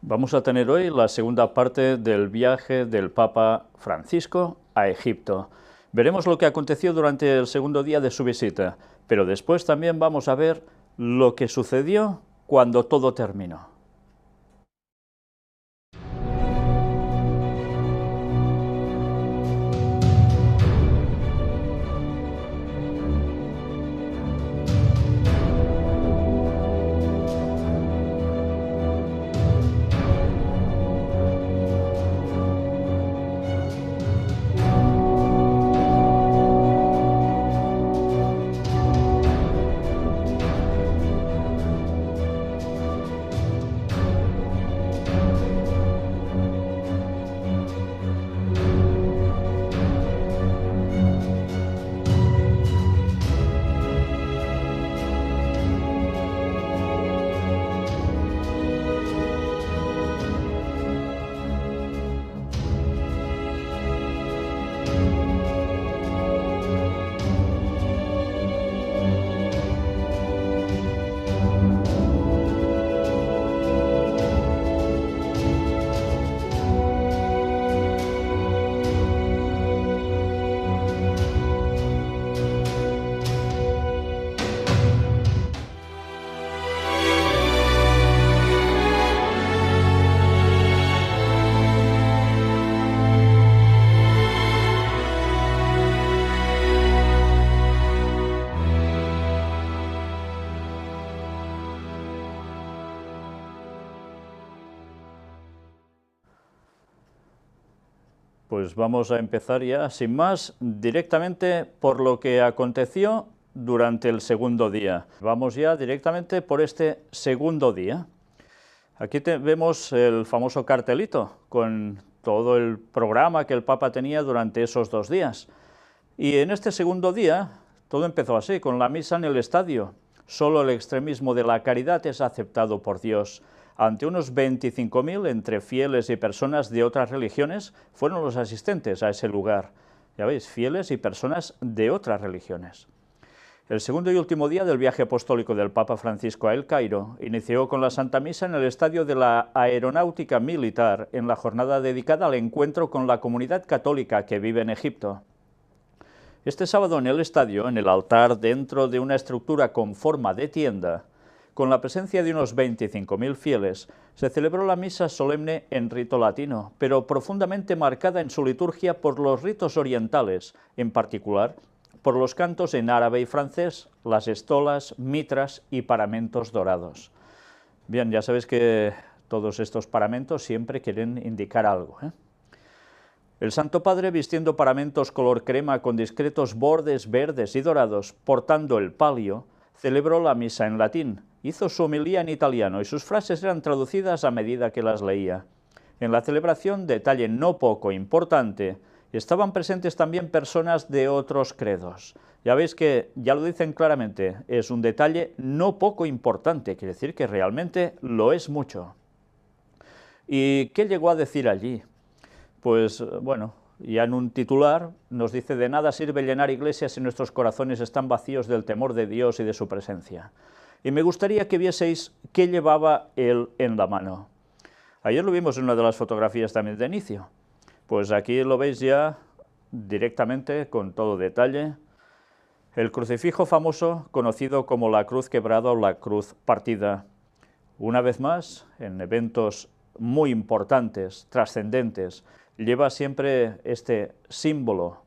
Vamos a tener hoy la segunda parte del viaje del Papa Francisco a Egipto. Veremos lo que aconteció durante el segundo día de su visita, pero después también vamos a ver lo que sucedió cuando todo terminó. Pues vamos a empezar ya, sin más, directamente por lo que aconteció durante el segundo día. Vamos ya directamente por este segundo día. Aquí vemos el famoso cartelito con todo el programa que el Papa tenía durante esos 2 días. Y en este segundo día todo empezó así, con la misa en el estadio. Solo el extremismo de la caridad es aceptado por Dios. Ante unos 25.000 entre fieles y personas de otras religiones fueron los asistentes a ese lugar. Ya veis, fieles y personas de otras religiones. El segundo y último día del viaje apostólico del Papa Francisco a El Cairo inició con la Santa Misa en el estadio de la Aeronáutica Militar en la jornada dedicada al encuentro con la comunidad católica que vive en Egipto. Este sábado en el estadio, en el altar dentro de una estructura con forma de tienda, con la presencia de unos 25.000 fieles, se celebró la misa solemne en rito latino, pero profundamente marcada en su liturgia por los ritos orientales, en particular por los cantos en árabe y francés, las estolas, mitras y paramentos dorados. Bien, ya sabéis que todos estos paramentos siempre quieren indicar algo, El Santo Padre, vistiendo paramentos color crema con discretos bordes verdes y dorados, portando el palio, celebró la misa en latín, hizo su homilía en italiano y sus frases eran traducidas a medida que las leía. En la celebración, detalle no poco importante, estaban presentes también personas de otros credos. Ya veis que ya lo dicen claramente, es un detalle no poco importante, quiere decir que realmente lo es mucho. ¿Y qué llegó a decir allí? Pues bueno, ya en un titular nos dice: de nada sirve llenar iglesias si nuestros corazones están vacíos del temor de Dios y de su presencia. Y me gustaría que vieseis qué llevaba él en la mano. Ayer lo vimos en una de las fotografías también de inicio. Pues aquí lo veis ya directamente, con todo detalle. El crucifijo famoso, conocido como la cruz quebrada o la cruz partida. Una vez más, en eventos muy importantes, trascendentes, lleva siempre este símbolo,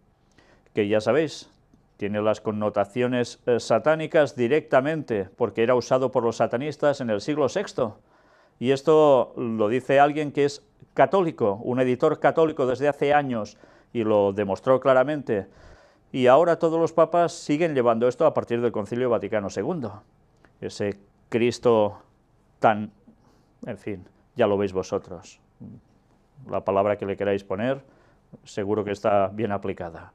que ya sabéis, tiene las connotaciones satánicas directamente, porque era usado por los satanistas en el siglo VI. Y esto lo dice alguien que es católico, un editor católico desde hace años, y lo demostró claramente. Y ahora todos los papas siguen llevando esto a partir del Concilio Vaticano II. Ese Cristo tan, en fin, ya lo veis vosotros. La palabra que le queráis poner, seguro que está bien aplicada,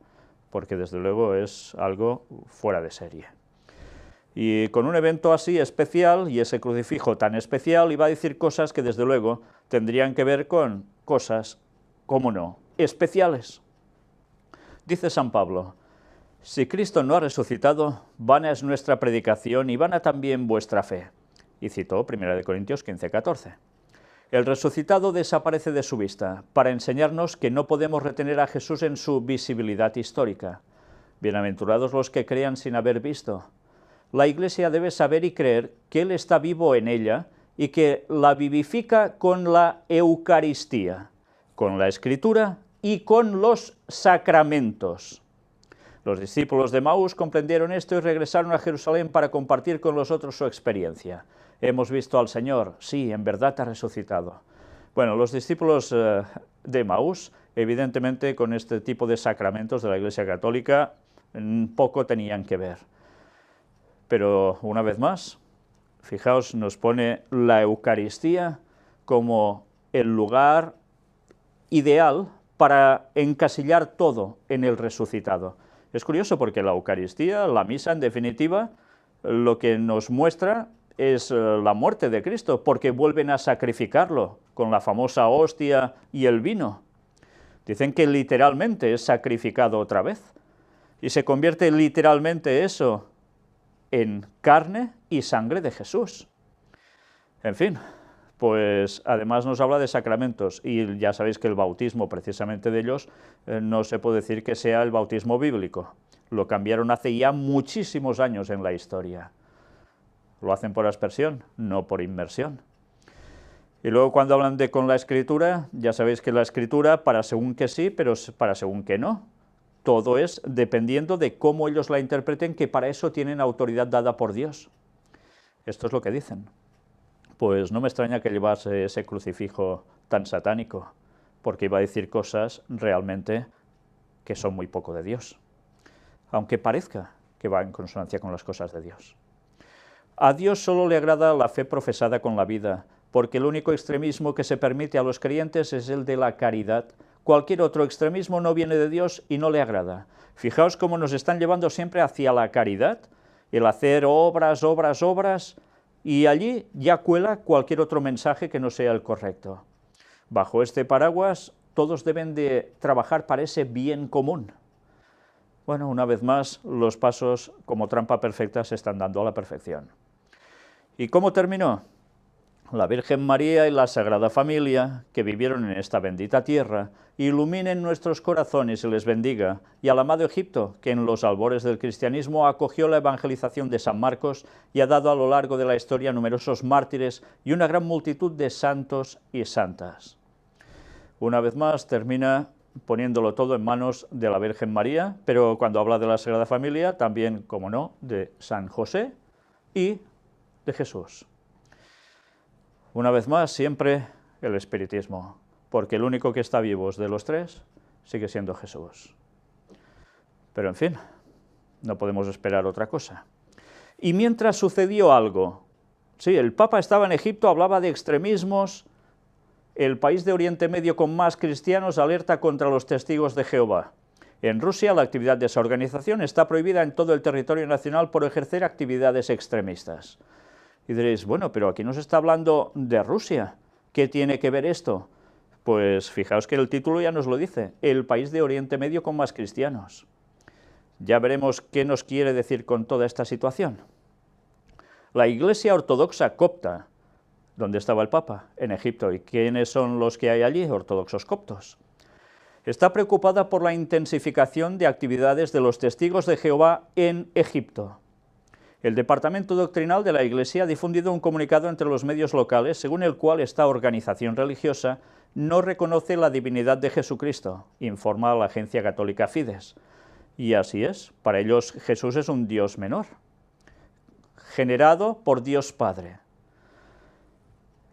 porque desde luego es algo fuera de serie. Y con un evento así especial, y ese crucifijo tan especial, iba a decir cosas que desde luego tendrían que ver con cosas, ¿cómo no?, especiales. Dice San Pablo: si Cristo no ha resucitado, vana es nuestra predicación y vana también vuestra fe. Y citó 1 Corintios 15:14. El resucitado desaparece de su vista para enseñarnos que no podemos retener a Jesús en su visibilidad histórica. Bienaventurados los que crean sin haber visto. La Iglesia debe saber y creer que Él está vivo en ella y que la vivifica con la Eucaristía, con la Escritura y con los sacramentos. Los discípulos de Emaús comprendieron esto y regresaron a Jerusalén para compartir con los otros su experiencia. Hemos visto al Señor, sí, en verdad ha resucitado. Bueno, los discípulos de Emaús, evidentemente con este tipo de sacramentos de la Iglesia Católica, poco tenían que ver. Pero una vez más, fijaos, nos pone la Eucaristía como el lugar ideal para encasillar todo en el resucitado. Es curioso porque la Eucaristía, la misa en definitiva, lo que nos muestra es la muerte de Cristo, porque vuelven a sacrificarlo con la famosa hostia y el vino. Dicen que literalmente es sacrificado otra vez, y se convierte literalmente eso en carne y sangre de Jesús. En fin, pues además nos habla de sacramentos, y ya sabéis que el bautismo, precisamente de ellos, no se puede decir que sea el bautismo bíblico. Lo cambiaron hace ya muchísimos años en la historia. Lo hacen por aspersión, no por inmersión. Y luego cuando hablan de con la Escritura, ya sabéis que la Escritura para según que sí, pero para según que no. Todo es dependiendo de cómo ellos la interpreten, que para eso tienen autoridad dada por Dios. Esto es lo que dicen. Pues no me extraña que llevase ese crucifijo tan satánico, porque iba a decir cosas realmente que son muy poco de Dios, aunque parezca que va en consonancia con las cosas de Dios. A Dios solo le agrada la fe profesada con la vida, porque el único extremismo que se permite a los creyentes es el de la caridad. Cualquier otro extremismo no viene de Dios y no le agrada. Fijaos cómo nos están llevando siempre hacia la caridad, el hacer obras, y allí ya cuela cualquier otro mensaje que no sea el correcto. Bajo este paraguas, todos deben de trabajar para ese bien común. Bueno, una vez más, los pasos como trampa perfecta se están dando a la perfección. ¿Y cómo terminó? La Virgen María y la Sagrada Familia, que vivieron en esta bendita tierra, iluminen nuestros corazones y les bendiga, y al amado Egipto, que en los albores del cristianismo acogió la evangelización de San Marcos y ha dado a lo largo de la historia numerosos mártires y una gran multitud de santos y santas. Una vez más termina poniéndolo todo en manos de la Virgen María, pero cuando habla de la Sagrada Familia, también, como no, de San José y de Jesús. Una vez más, siempre el espiritismo, porque el único que está vivo de los tres sigue siendo Jesús. Pero en fin, no podemos esperar otra cosa. Y mientras sucedió algo, sí, el Papa estaba en Egipto, hablaba de extremismos, el país de Oriente Medio con más cristianos alerta contra los testigos de Jehová. En Rusia, la actividad de esa organización está prohibida en todo el territorio nacional por ejercer actividades extremistas. Y diréis, bueno, pero aquí nos está hablando de Rusia. ¿Qué tiene que ver esto? Pues fijaos que el título ya nos lo dice, el país de Oriente Medio con más cristianos. Ya veremos qué nos quiere decir con toda esta situación. La Iglesia Ortodoxa copta, ¿dónde estaba el Papa? En Egipto. ¿Y quiénes son los que hay allí? Ortodoxos coptos. Está preocupada por la intensificación de actividades de los testigos de Jehová en Egipto. El Departamento Doctrinal de la Iglesia ha difundido un comunicado entre los medios locales según el cual esta organización religiosa no reconoce la divinidad de Jesucristo, informa la agencia católica Fides. Y así es, para ellos Jesús es un Dios menor, generado por Dios Padre.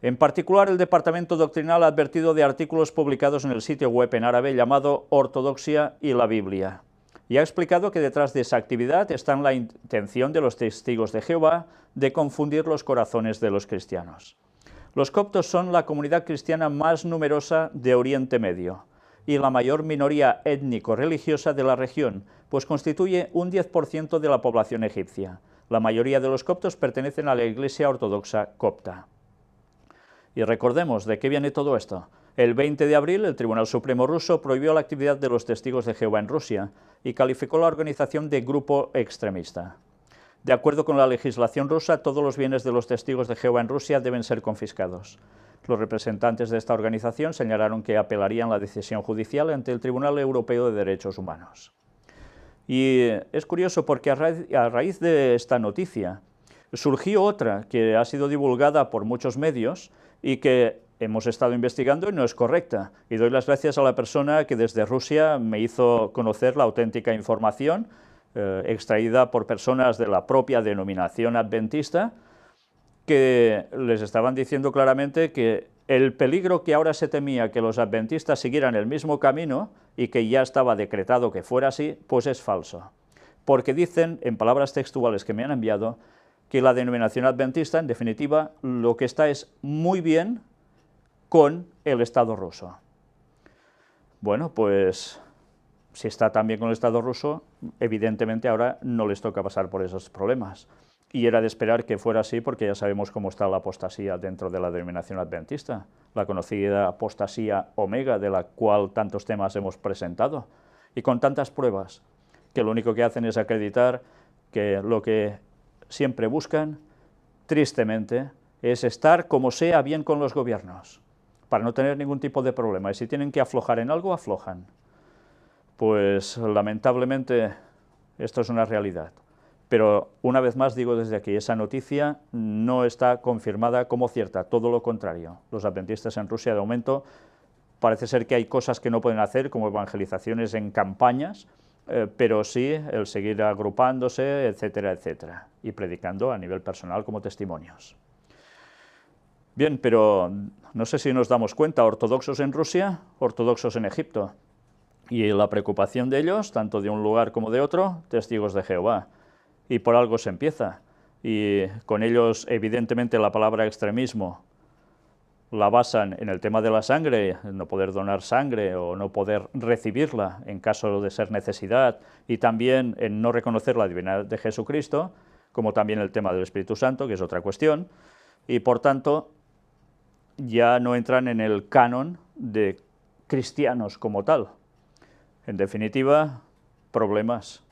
En particular, el Departamento Doctrinal ha advertido de artículos publicados en el sitio web en árabe llamado Ortodoxia y la Biblia, y ha explicado que detrás de esa actividad está la intención de los testigos de Jehová de confundir los corazones de los cristianos. Los coptos son la comunidad cristiana más numerosa de Oriente Medio y la mayor minoría étnico-religiosa de la región, pues constituye un 10% de la población egipcia. La mayoría de los coptos pertenecen a la Iglesia Ortodoxa copta. Y recordemos de qué viene todo esto. El 20 de abril, el Tribunal Supremo ruso prohibió la actividad de los testigos de Jehová en Rusia y calificó la organización de grupo extremista. De acuerdo con la legislación rusa, todos los bienes de los testigos de Jehová en Rusia deben ser confiscados. Los representantes de esta organización señalaron que apelarían la decisión judicial ante el Tribunal Europeo de Derechos Humanos. Y es curioso porque a raíz de esta noticia surgió otra que ha sido divulgada por muchos medios y que hemos estado investigando y no es correcta. Y doy las gracias a la persona que desde Rusia me hizo conocer la auténtica información, extraída por personas de la propia denominación adventista, que les estaban diciendo claramente que el peligro que ahora se temía que los adventistas siguieran el mismo camino y que ya estaba decretado que fuera así, pues es falso. Porque dicen, en palabras textuales que me han enviado, que la denominación adventista, en definitiva, lo que está es muy bien con el Estado ruso. Bueno, pues si está tan bien con el Estado ruso, evidentemente ahora no les toca pasar por esos problemas. Y era de esperar que fuera así, porque ya sabemos cómo está la apostasía dentro de la denominación adventista, la conocida apostasía omega, de la cual tantos temas hemos presentado, y con tantas pruebas, que lo único que hacen es acreditar que lo que siempre buscan, tristemente, es estar como sea bien con los gobiernos, para no tener ningún tipo de problema, y si tienen que aflojar en algo, aflojan. Pues lamentablemente esto es una realidad. Pero una vez más digo desde aquí, esa noticia no está confirmada como cierta, todo lo contrario. Los adventistas en Rusia de momento parece ser que hay cosas que no pueden hacer, como evangelizaciones en campañas, pero sí el seguir agrupándose, etcétera, etcétera, y predicando a nivel personal como testimonios. Bien, pero no sé si nos damos cuenta, ortodoxos en Rusia, ortodoxos en Egipto, y la preocupación de ellos, tanto de un lugar como de otro, testigos de Jehová. Y por algo se empieza, y con ellos evidentemente la palabra extremismo la basan en el tema de la sangre, no poder donar sangre o no poder recibirla en caso de ser necesidad, y también en no reconocer la divinidad de Jesucristo, como también el tema del Espíritu Santo, que es otra cuestión, y por tanto ya no entran en el canon de cristianos como tal. En definitiva, problemas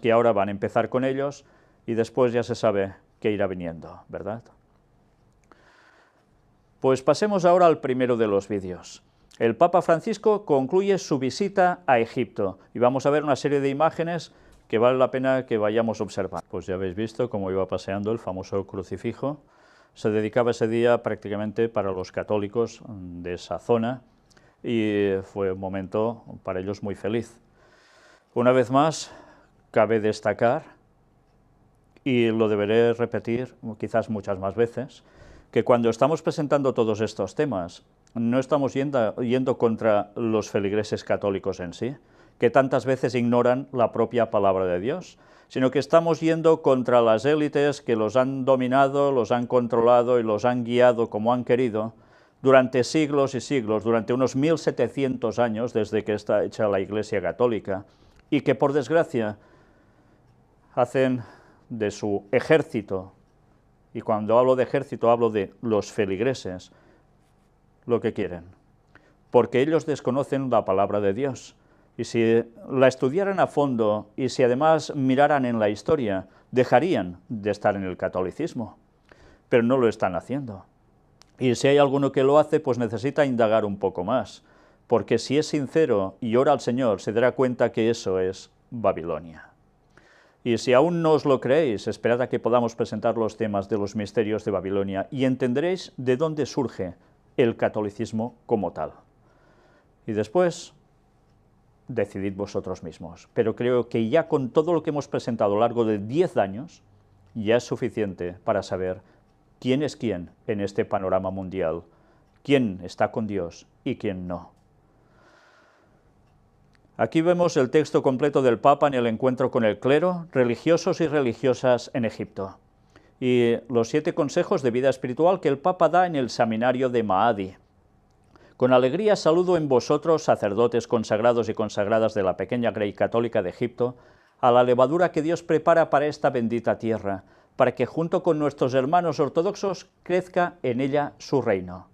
que ahora van a empezar con ellos y después ya se sabe que irá viniendo, ¿verdad? Pues pasemos ahora al primero de los vídeos. El Papa Francisco concluye su visita a Egipto y vamos a ver una serie de imágenes que vale la pena que vayamos observando. Pues ya habéis visto cómo iba paseando el famoso crucifijo. Se dedicaba ese día prácticamente para los católicos de esa zona y fue un momento para ellos muy feliz. Una vez más, cabe destacar, y lo deberé repetir quizás muchas más veces, que cuando estamos presentando todos estos temas, no estamos yendo contra los feligreses católicos en sí, que tantas veces ignoran la propia palabra de Dios, sino que estamos yendo contra las élites que los han dominado, los han controlado y los han guiado como han querido durante siglos y siglos, durante unos 1700 años desde que está hecha la Iglesia Católica, y que por desgracia hacen de su ejército, y cuando hablo de ejército hablo de los feligreses, lo que quieren, porque ellos desconocen la palabra de Dios, y si la estudiaran a fondo y si además miraran en la historia, dejarían de estar en el catolicismo, pero no lo están haciendo. Y si hay alguno que lo hace, pues necesita indagar un poco más, porque si es sincero y ora al Señor, se dará cuenta que eso es Babilonia. Y si aún no os lo creéis, esperad a que podamos presentar los temas de los misterios de Babilonia y entenderéis de dónde surge el catolicismo como tal. Y después, decidid vosotros mismos. Pero creo que ya con todo lo que hemos presentado a lo largo de 10 años, ya es suficiente para saber quién es quién en este panorama mundial, quién está con Dios y quién no. Aquí vemos el texto completo del Papa en el encuentro con el clero, religiosos y religiosas en Egipto, y los 7 consejos de vida espiritual que el Papa da en el seminario de Maadi. Con alegría saludo en vosotros, sacerdotes consagrados y consagradas de la pequeña Grey Católica de Egipto, a la levadura que Dios prepara para esta bendita tierra, para que junto con nuestros hermanos ortodoxos crezca en ella su reino.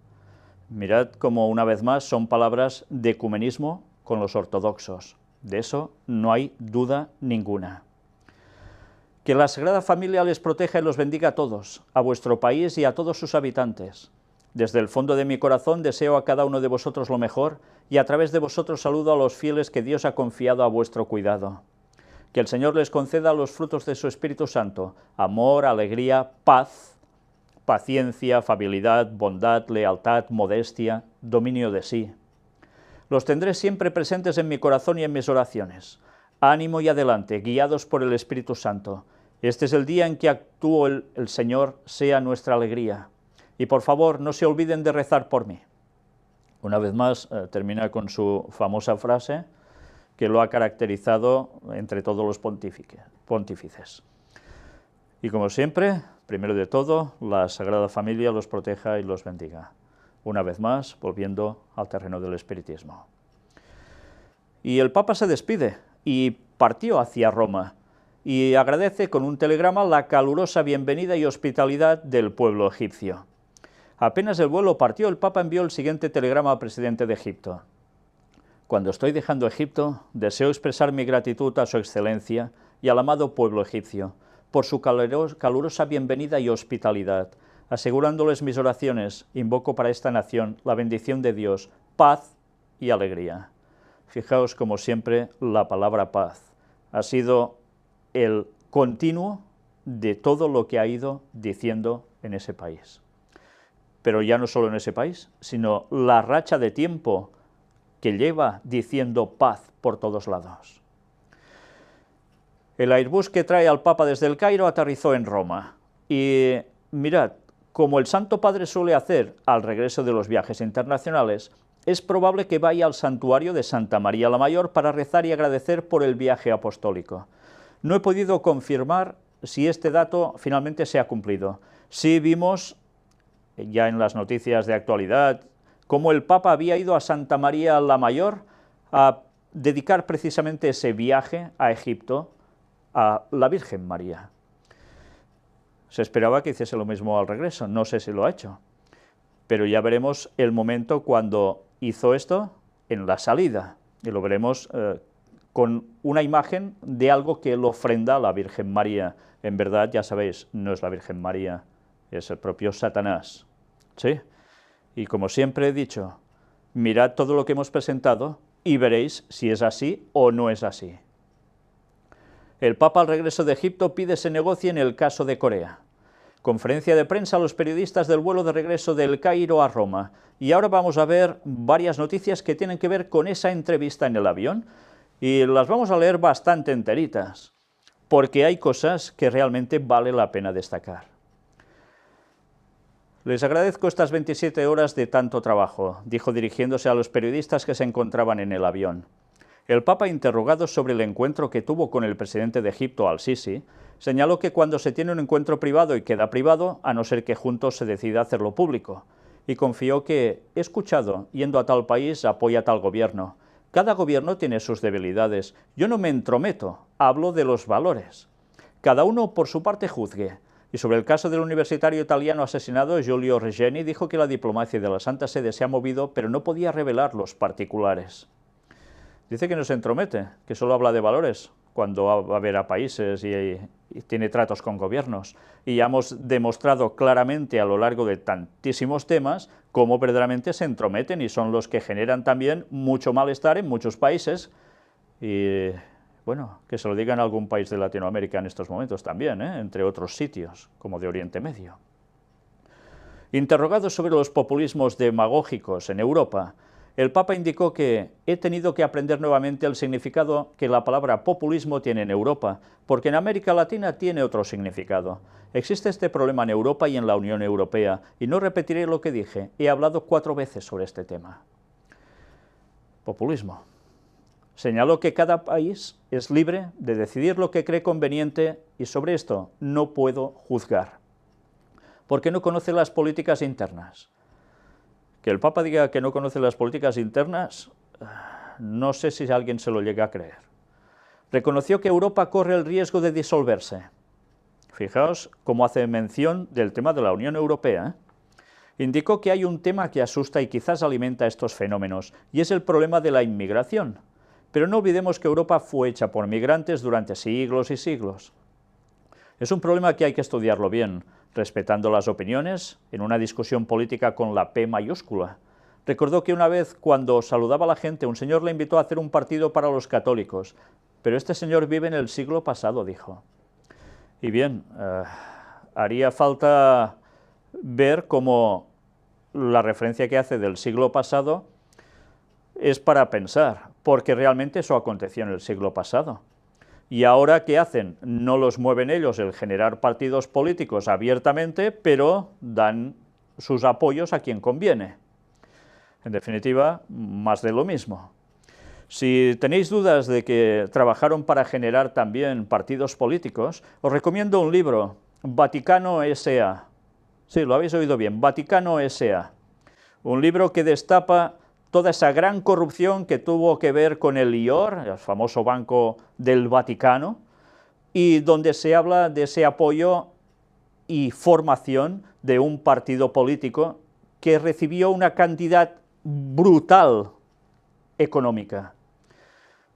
Mirad cómo una vez más son palabras de ecumenismo con los ortodoxos. De eso no hay duda ninguna. Que la Sagrada Familia les proteja y los bendiga a todos, a vuestro país y a todos sus habitantes. Desde el fondo de mi corazón deseo a cada uno de vosotros lo mejor y a través de vosotros saludo a los fieles que Dios ha confiado a vuestro cuidado. Que el Señor les conceda los frutos de su Espíritu Santo, amor, alegría, paz, paciencia, afabilidad, bondad, lealtad, modestia, dominio de sí. Los tendré siempre presentes en mi corazón y en mis oraciones. Ánimo y adelante, guiados por el Espíritu Santo. Este es el día en que actuó el Señor, sea nuestra alegría. Y por favor, no se olviden de rezar por mí. Una vez más, termina con su famosa frase que lo ha caracterizado entre todos los pontífices. Y como siempre, primero de todo, la Sagrada Familia los proteja y los bendiga. Una vez más, volviendo al terreno del espiritismo. Y el Papa se despide y partió hacia Roma, y agradece con un telegrama la calurosa bienvenida y hospitalidad del pueblo egipcio. Apenas el vuelo partió, el Papa envió el siguiente telegrama al presidente de Egipto. Cuando estoy dejando Egipto, deseo expresar mi gratitud a su excelencia y al amado pueblo egipcio, por su calurosa bienvenida y hospitalidad. Asegurándoles mis oraciones, invoco para esta nación la bendición de Dios, paz y alegría. Fijaos, como siempre, la palabra paz ha sido el continuo de todo lo que ha ido diciendo en ese país. Pero ya no solo en ese país, sino la racha de tiempo que lleva diciendo paz por todos lados. El Airbus que trae al Papa desde el Cairo aterrizó en Roma. Y mirad, como el Santo Padre suele hacer al regreso de los viajes internacionales, es probable que vaya al santuario de Santa María la Mayor para rezar y agradecer por el viaje apostólico. No he podido confirmar si este dato finalmente se ha cumplido. Sí vimos ya en las noticias de actualidad cómo el Papa había ido a Santa María la Mayor a dedicar precisamente ese viaje a Egipto a la Virgen María. Se esperaba que hiciese lo mismo al regreso, no sé si lo ha hecho, pero ya veremos el momento cuando hizo esto en la salida, y lo veremos con una imagen de algo que lo ofrenda a la Virgen María. En verdad, ya sabéis, no es la Virgen María, es el propio Satanás, ¿sí? Y como siempre he dicho, mirad todo lo que hemos presentado y veréis si es así o no es así. El Papa al regreso de Egipto pide se negocie en el caso de Corea. Conferencia de prensa a los periodistas del vuelo de regreso del Cairo a Roma. Y ahora vamos a ver varias noticias que tienen que ver con esa entrevista en el avión, y las vamos a leer bastante enteritas, porque hay cosas que realmente vale la pena destacar. Les agradezco estas 27 horas de tanto trabajo, dijo dirigiéndose a los periodistas que se encontraban en el avión. El Papa, interrogado sobre el encuentro que tuvo con el presidente de Egipto, al-Sisi, señaló que cuando se tiene un encuentro privado y queda privado, a no ser que juntos se decida hacerlo público, y confió que, he escuchado, yendo a tal país, apoya a tal gobierno. Cada gobierno tiene sus debilidades. Yo no me entrometo, hablo de los valores. Cada uno por su parte juzgue. Y sobre el caso del universitario italiano asesinado, Giulio Regeni, dijo que la diplomacia de la Santa Sede se ha movido, pero no podía revelar los particulares. Dice que no se entromete, que solo habla de valores cuando va a ver a países y tiene tratos con gobiernos. Y ya hemos demostrado claramente a lo largo de tantísimos temas cómo verdaderamente se entrometen y son los que generan también mucho malestar en muchos países. Y bueno, que se lo digan a algún país de Latinoamérica en estos momentos también, entre otros sitios, como de Oriente Medio. Interrogado sobre los populismos demagógicos en Europa, el Papa indicó que he tenido que aprender nuevamente el significado que la palabra populismo tiene en Europa, porque en América Latina tiene otro significado. Existe este problema en Europa y en la Unión Europea, y no repetiré lo que dije, he hablado 4 veces sobre este tema. Populismo. Señaló que cada país es libre de decidir lo que cree conveniente y sobre esto no puedo juzgar, porque no conoce las políticas internas. Que el Papa diga que no conoce las políticas internas, no sé si alguien se lo llega a creer. Reconoció que Europa corre el riesgo de disolverse. Fijaos cómo hace mención del tema de la Unión Europea. Indicó que hay un tema que asusta y quizás alimenta estos fenómenos, y es el problema de la inmigración. Pero no olvidemos que Europa fue hecha por migrantes durante siglos y siglos. Es un problema que hay que estudiarlo bien. respetando las opiniones, en una discusión política con la P mayúscula. Recordó que una vez, cuando saludaba a la gente, un señor le invitó a hacer un partido para los católicos, pero este señor vive en el siglo pasado, dijo. Y bien, haría falta ver cómo la referencia que hace del siglo pasado es para pensar, porque realmente eso aconteció en el siglo pasado. Y ahora, ¿qué hacen? No los mueven ellos el generar partidos políticos abiertamente, pero dan sus apoyos a quien conviene. En definitiva, más de lo mismo. Si tenéis dudas de que trabajaron para generar también partidos políticos, os recomiendo un libro, Vaticano S.A. Sí, lo habéis oído bien, Vaticano S.A. Un libro que destapa toda esa gran corrupción que tuvo que ver con el IOR, el famoso Banco del Vaticano, y donde se habla de ese apoyo y formación de un partido político que recibió una cantidad brutal económica.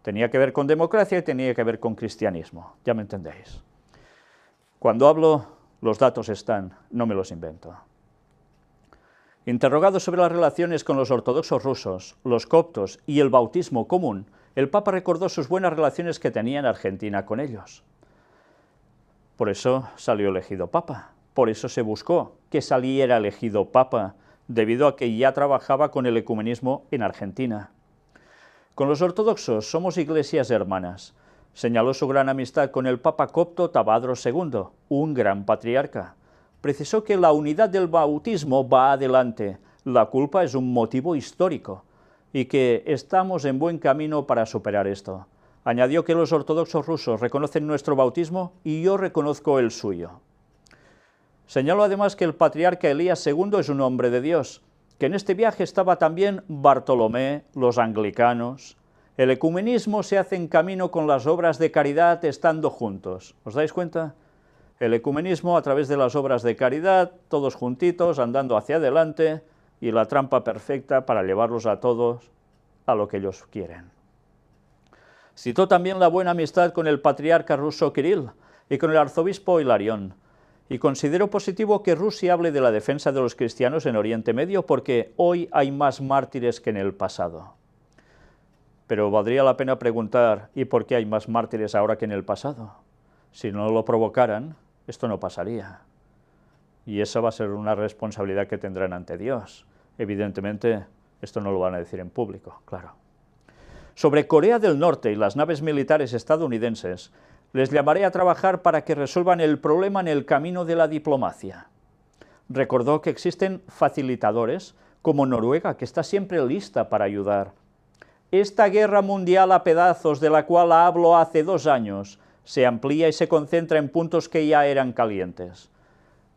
Tenía que ver con democracia y tenía que ver con cristianismo, ya me entendéis. Cuando hablo, los datos están, no me los invento. Interrogado sobre las relaciones con los ortodoxos rusos, los coptos y el bautismo común, el Papa recordó sus buenas relaciones que tenía en Argentina con ellos. Por eso salió elegido Papa, por eso se buscó que saliera elegido Papa, debido a que ya trabajaba con el ecumenismo en Argentina. Con los ortodoxos somos iglesias hermanas. Señaló su gran amistad con el Papa copto Tabadros II, un gran patriarca. Precisó que la unidad del bautismo va adelante, la culpa es un motivo histórico, y que estamos en buen camino para superar esto. Añadió que los ortodoxos rusos reconocen nuestro bautismo y yo reconozco el suyo. Señaló además que el patriarca Elías II es un hombre de Dios, que en este viaje estaba también Bartolomé, los anglicanos. El ecumenismo se hace en camino con las obras de caridad estando juntos. ¿Os dais cuenta? El ecumenismo a través de las obras de caridad, todos juntitos, andando hacia adelante, y la trampa perfecta para llevarlos a todos a lo que ellos quieren. Citó también la buena amistad con el patriarca ruso Kirill y con el arzobispo Hilarión, y considero positivo que Rusia hable de la defensa de los cristianos en Oriente Medio porque hoy hay más mártires que en el pasado. Pero valdría la pena preguntar, ¿y por qué hay más mártires ahora que en el pasado? Si no lo provocaran, esto no pasaría. Y esa va a ser una responsabilidad que tendrán ante Dios. Evidentemente, esto no lo van a decir en público, claro. Sobre Corea del Norte y las naves militares estadounidenses, les llamaré a trabajar para que resuelvan el problema en el camino de la diplomacia. Recordó que existen facilitadores, como Noruega, que está siempre lista para ayudar. Esta guerra mundial a pedazos, de la cual hablo hace 2 años, se amplía y se concentra en puntos que ya eran calientes.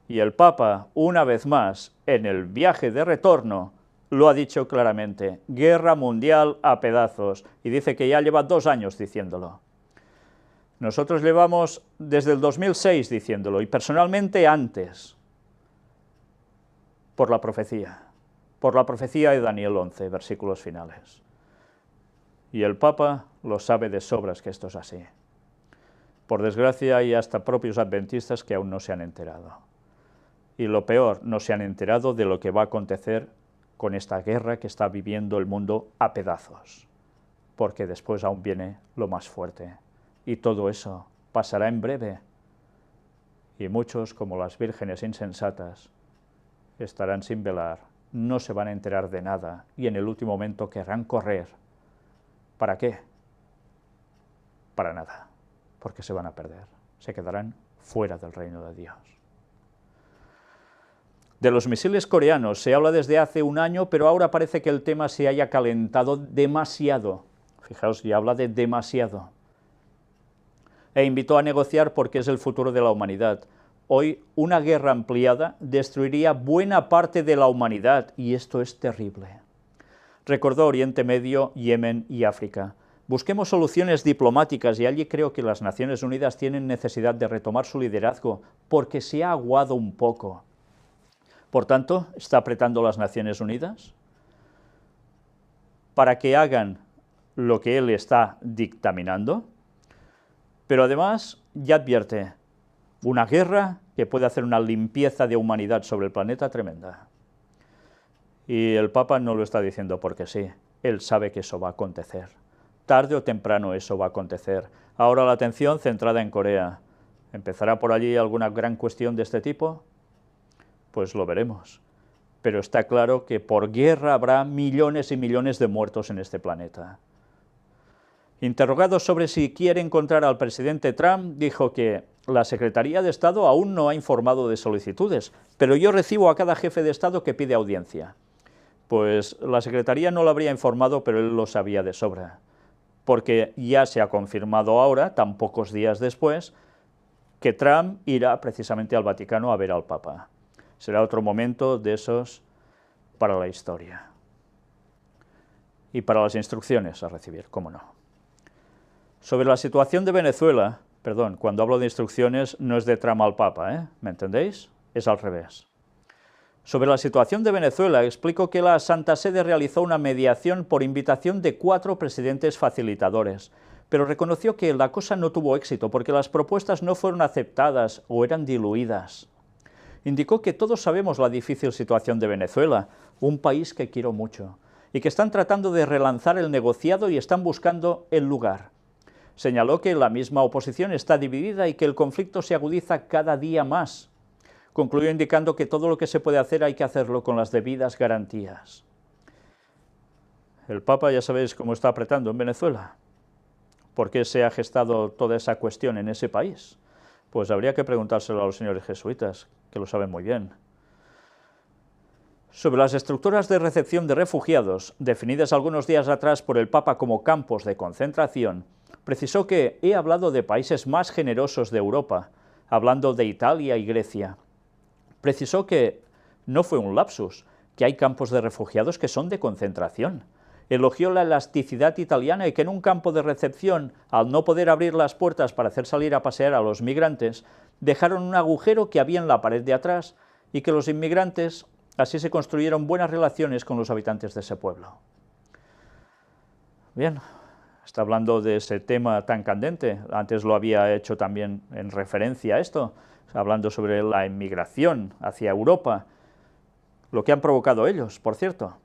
Y el Papa, una vez más, en el viaje de retorno, lo ha dicho claramente, guerra mundial a pedazos, y dice que ya lleva 2 años diciéndolo. Nosotros llevamos desde el 2006 diciéndolo, y personalmente antes, por la profecía de Daniel 11, versículos finales. Y el Papa lo sabe de sobras que esto es así. Por desgracia hay hasta propios adventistas que aún no se han enterado. Y lo peor, no se han enterado de lo que va a acontecer con esta guerra que está viviendo el mundo a pedazos, porque después aún viene lo más fuerte. Y todo eso pasará en breve, y muchos, como las vírgenes insensatas, estarán sin velar, no se van a enterar de nada, y en el último momento querrán correr. ¿Para qué? Para nada, porque se van a perder, se quedarán fuera del reino de Dios. De los misiles coreanos se habla desde hace 1 año, pero ahora parece que el tema se haya calentado demasiado. Fijaos, ya habla de demasiado. E invitó a negociar porque es el futuro de la humanidad. Hoy una guerra ampliada destruiría buena parte de la humanidad y esto es terrible. Recordó Oriente Medio, Yemen y África. Busquemos soluciones diplomáticas y allí creo que las Naciones Unidas tienen necesidad de retomar su liderazgo porque se ha aguado un poco. Por tanto, ¿está apretando las Naciones Unidas para que hagan lo que él está dictaminando? Pero además ya advierte, una guerra que puede hacer una limpieza de humanidad sobre el planeta tremenda. Y el Papa no lo está diciendo porque sí, él sabe que eso va a acontecer. Tarde o temprano eso va a acontecer. Ahora la atención centrada en Corea. ¿Empezará por allí alguna gran cuestión de este tipo? Pues lo veremos. Pero está claro que por guerra habrá millones y millones de muertos en este planeta. Interrogado sobre si quiere encontrar al presidente Trump, dijo que la Secretaría de Estado aún no ha informado de solicitudes, pero yo recibo a cada jefe de Estado que pide audiencia. Pues la Secretaría no lo habría informado, pero él lo sabía de sobra, porque ya se ha confirmado ahora, tan pocos días después, que Trump irá precisamente al Vaticano a ver al Papa. Será otro momento de esos para la historia. Y para las instrucciones a recibir, cómo no. Sobre la situación de Venezuela, perdón, cuando hablo de instrucciones no es de Trump al Papa, ¿me entendéis? Es al revés. Sobre la situación de Venezuela, explico que la Santa Sede realizó una mediación por invitación de 4 presidentes facilitadores, pero reconoció que la cosa no tuvo éxito porque las propuestas no fueron aceptadas o eran diluidas. Indicó que todos sabemos la difícil situación de Venezuela, un país que quiero mucho, y que están tratando de relanzar el negociado y están buscando el lugar. Señaló que la misma oposición está dividida y que el conflicto se agudiza cada día más. Concluyó indicando que todo lo que se puede hacer hay que hacerlo con las debidas garantías. El Papa ya sabéis cómo está apretando en Venezuela. ¿Por qué se ha gestado toda esa cuestión en ese país? Pues habría que preguntárselo a los señores jesuitas, que lo saben muy bien. Sobre las estructuras de recepción de refugiados, definidas algunos días atrás por el Papa como campos de concentración, precisó que he hablado de países más generosos de Europa, hablando de Italia y Grecia. Precisó que no fue un lapsus, que hay campos de refugiados que son de concentración. Elogió la elasticidad italiana y que en un campo de recepción, al no poder abrir las puertas para hacer salir a pasear a los migrantes, dejaron un agujero que había en la pared de atrás y que los inmigrantes así se construyeron buenas relaciones con los habitantes de ese pueblo. Bien, está hablando de ese tema tan candente, antes lo había hecho también en referencia a esto, hablando sobre la inmigración hacia Europa, lo que han provocado ellos, por cierto.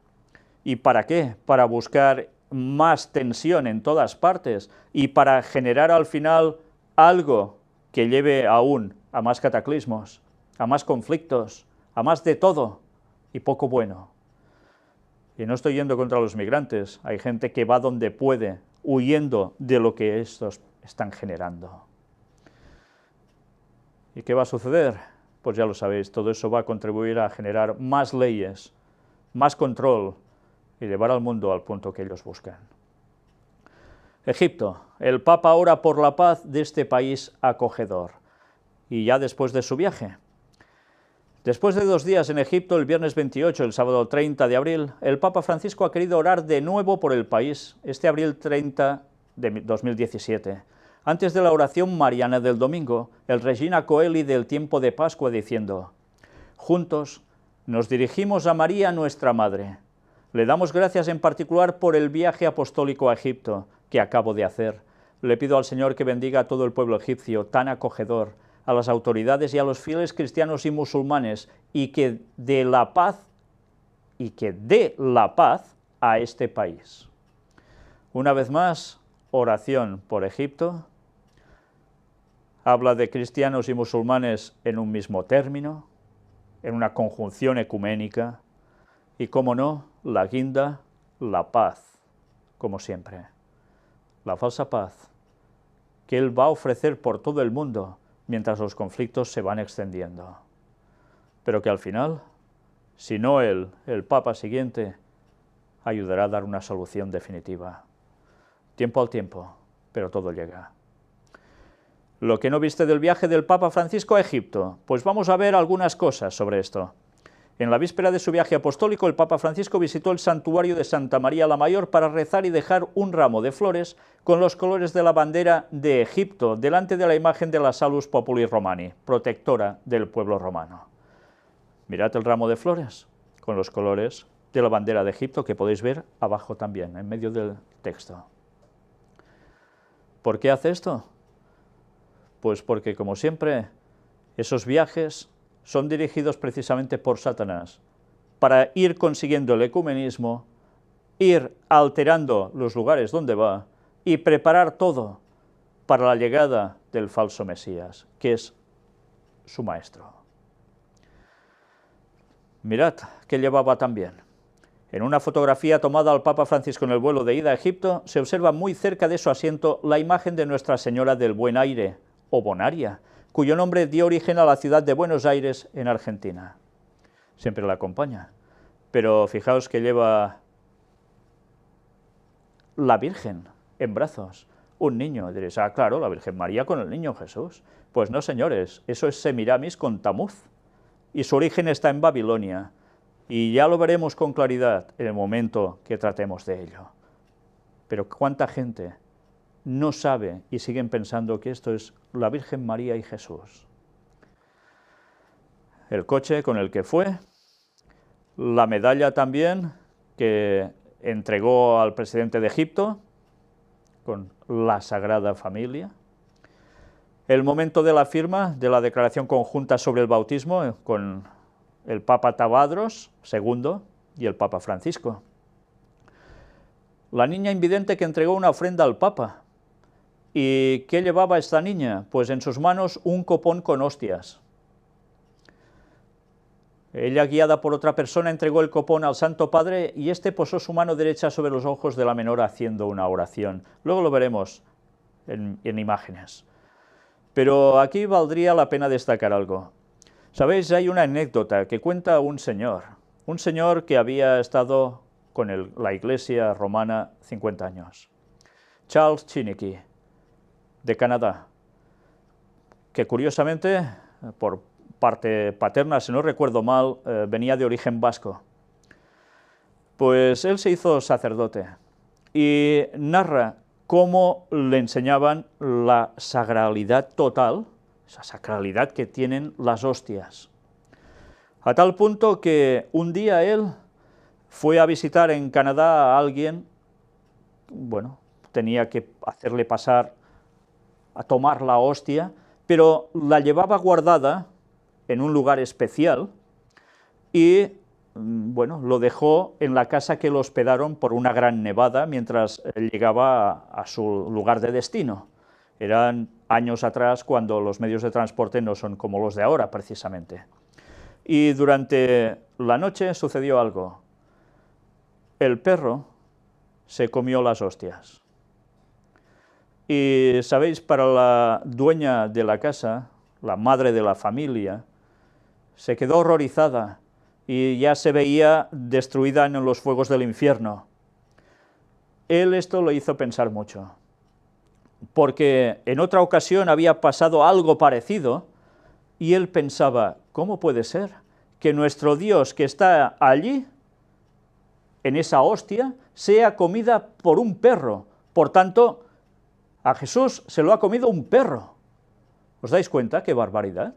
¿Y para qué? Para buscar más tensión en todas partes y para generar al final algo que lleve aún a más cataclismos, a más conflictos, a más de todo y poco bueno. Y no estoy yendo contra los migrantes, hay gente que va donde puede, huyendo de lo que estos están generando. ¿Y qué va a suceder? Pues ya lo sabéis, todo eso va a contribuir a generar más leyes, más control, y llevar al mundo al punto que ellos buscan. Egipto. El Papa ora por la paz de este país acogedor. Y ya después de su viaje. Después de 2 días en Egipto, el viernes 28, el sábado 30 de abril, el Papa Francisco ha querido orar de nuevo por el país, este abril 30 de 2017. Antes de la oración mariana del domingo, el Regina Coeli del tiempo de Pascua diciendo: juntos nos dirigimos a María, nuestra Madre. Le damos gracias en particular por el viaje apostólico a Egipto que acabo de hacer. Le pido al Señor que bendiga a todo el pueblo egipcio, tan acogedor, a las autoridades y a los fieles cristianos y musulmanes, y que dé la paz a este país. Una vez más, oración por Egipto. Habla de cristianos y musulmanes en un mismo término, en una conjunción ecuménica, y, cómo no, la guinda, la paz, como siempre. La falsa paz que Él va a ofrecer por todo el mundo mientras los conflictos se van extendiendo. Pero que al final, si no Él, el Papa siguiente, ayudará a dar una solución definitiva. Tiempo al tiempo, pero todo llega. Lo que no viste del viaje del Papa Francisco a Egipto, pues vamos a ver algunas cosas sobre esto. En la víspera de su viaje apostólico, el Papa Francisco visitó el santuario de Santa María la Mayor para rezar y dejar un ramo de flores con los colores de la bandera de Egipto, delante de la imagen de la Salus Populi Romani, protectora del pueblo romano. Mirad el ramo de flores con los colores de la bandera de Egipto, que podéis ver abajo también, en medio del texto. ¿Por qué hace esto? Pues porque, como siempre, Esos viajes son dirigidos precisamente por Satanás, para ir consiguiendo el ecumenismo, ir alterando los lugares donde va y preparar todo para la llegada del falso Mesías, que es su maestro. Mirad que llevaba también. En una fotografía tomada al Papa Francisco en el vuelo de ida a Egipto, se observa muy cerca de su asiento la imagen de Nuestra Señora del Buen Aire, o Bonaria, cuyo nombre dio origen a la ciudad de Buenos Aires, en Argentina. Siempre la acompaña. Pero fijaos que lleva la Virgen en brazos, un niño. Diréis, ah, claro, la Virgen María con el niño Jesús. Pues no, señores, eso es Semiramis con Tamuz, y su origen está en Babilonia, y ya lo veremos con claridad en el momento que tratemos de ello. Pero ¿cuánta gente no sabe y siguen pensando que esto es la Virgen María y Jesús? El coche con el que fue, la medalla también que entregó al presidente de Egipto, con la Sagrada Familia, el momento de la firma de la declaración conjunta sobre el bautismo con el Papa Tabadros II y el Papa Francisco. La niña invidente que entregó una ofrenda al Papa. ¿Y qué llevaba esta niña? Pues en sus manos un copón con hostias. Ella, guiada por otra persona, entregó el copón al Santo Padre y éste posó su mano derecha sobre los ojos de la menor haciendo una oración. Luego lo veremos en imágenes. Pero aquí valdría la pena destacar algo. Sabéis, hay una anécdota que cuenta un señor que había estado con la Iglesia romana 50 años. Charles Chiniquy, de Canadá, que curiosamente, por parte paterna, si no recuerdo mal, venía de origen vasco. Pues él se hizo sacerdote y narra cómo le enseñaban la sacralidad total, esa sacralidad que tienen las hostias. A tal punto que un día él fue a visitar en Canadá a alguien, bueno, tenía que hacerle pasar a tomar la hostia, pero la llevaba guardada en un lugar especial y, bueno, lo dejó en la casa que lo hospedaron por una gran nevada mientras él llegaba a su lugar de destino. Eran años atrás cuando los medios de transporte no son como los de ahora, precisamente. Y durante la noche sucedió algo. El perro se comió las hostias. Y, ¿sabéis? Para la dueña de la casa, la madre de la familia, se quedó horrorizada y ya se veía destruida en los fuegos del infierno. Él esto lo hizo pensar mucho, porque en otra ocasión había pasado algo parecido y él pensaba, ¿cómo puede ser que nuestro Dios que está allí, en esa hostia, sea comida por un perro? Por tanto, a Jesús se lo ha comido un perro. ¿Os dais cuenta qué barbaridad?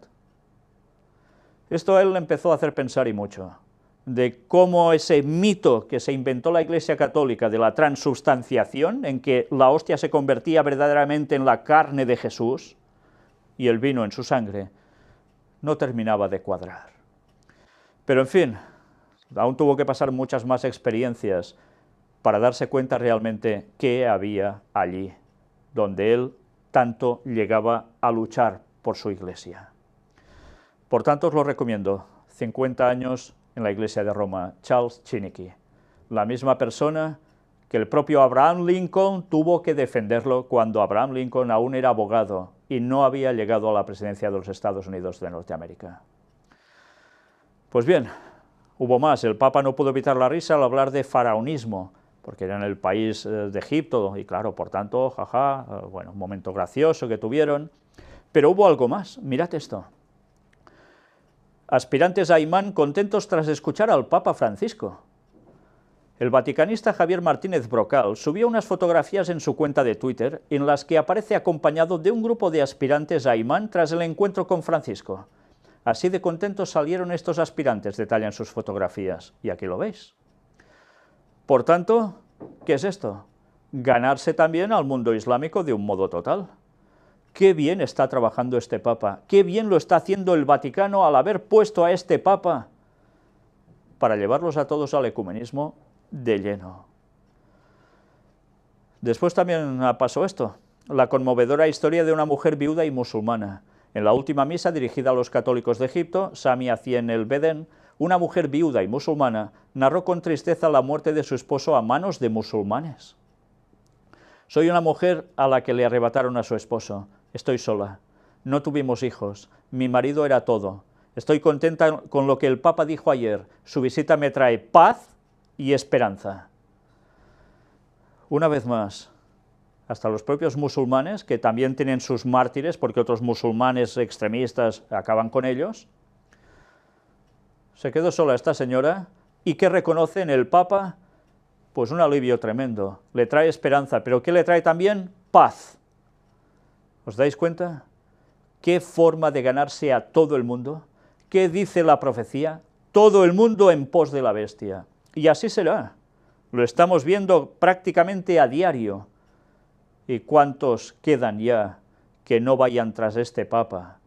Esto a él le empezó a hacer pensar y mucho, de cómo ese mito que se inventó la Iglesia Católica de la transubstanciación, en que la hostia se convertía verdaderamente en la carne de Jesús y el vino en su sangre, no terminaba de cuadrar. Pero en fin, aún tuvo que pasar muchas más experiencias para darse cuenta realmente qué había allí, donde él tanto llegaba a luchar por su Iglesia. Por tanto, os lo recomiendo, 50 años en la Iglesia de Roma, Charles Chiniquy, la misma persona que el propio Abraham Lincoln tuvo que defenderlo cuando Abraham Lincoln aún era abogado y no había llegado a la presidencia de los Estados Unidos de Norteamérica. Pues bien, hubo más. El Papa no pudo evitar la risa al hablar de faraonismo, porque era en el país de Egipto, y claro, por tanto, jaja, bueno, un momento gracioso que tuvieron. Pero hubo algo más, mirad esto. Aspirantes a imán contentos tras escuchar al Papa Francisco. El vaticanista Javier Martínez Brocal subió unas fotografías en su cuenta de Twitter en las que aparece acompañado de un grupo de aspirantes a imán tras el encuentro con Francisco. Así de contentos salieron estos aspirantes, detallan sus fotografías, y aquí lo veis. Por tanto, ¿qué es esto? Ganarse también al mundo islámico de un modo total. qué bien está trabajando este Papa, qué bien lo está haciendo el Vaticano al haber puesto a este Papa para llevarlos a todos al ecumenismo de lleno. Después también pasó esto, la conmovedora historia de una mujer viuda y musulmana. En la última misa dirigida a los católicos de Egipto, Samia Cien el Beden, una mujer viuda y musulmana, narró con tristeza la muerte de su esposo a manos de musulmanes. Soy una mujer a la que le arrebataron a su esposo. Estoy sola. No tuvimos hijos. Mi marido era todo. Estoy contenta con lo que el Papa dijo ayer. Su visita me trae paz y esperanza. Una vez más, hasta los propios musulmanes, que también tienen sus mártires, porque otros musulmanes extremistas acaban con ellos, se quedó sola esta señora, y ¿qué reconoce en el Papa? Pues un alivio tremendo, le trae esperanza, pero ¿qué le trae también? Paz. ¿Os dais cuenta? ¿Qué forma de ganarse a todo el mundo? ¿Qué dice la profecía? Todo el mundo en pos de la bestia. Y así será. Lo estamos viendo prácticamente a diario. ¿Y cuántos quedan ya que no vayan tras este Papa?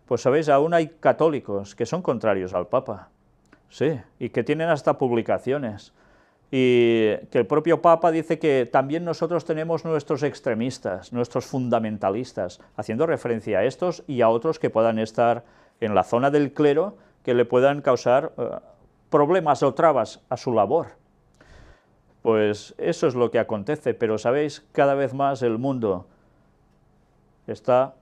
Pues sabéis, aún hay católicos que son contrarios al Papa, sí, y que tienen hasta publicaciones, y que el propio Papa dice que también nosotros tenemos nuestros extremistas, nuestros fundamentalistas, haciendo referencia a estos y a otros que puedan estar en la zona del clero, que le puedan causar problemas o trabas a su labor. Pues eso es lo que acontece, pero sabéis, cada vez más el mundo está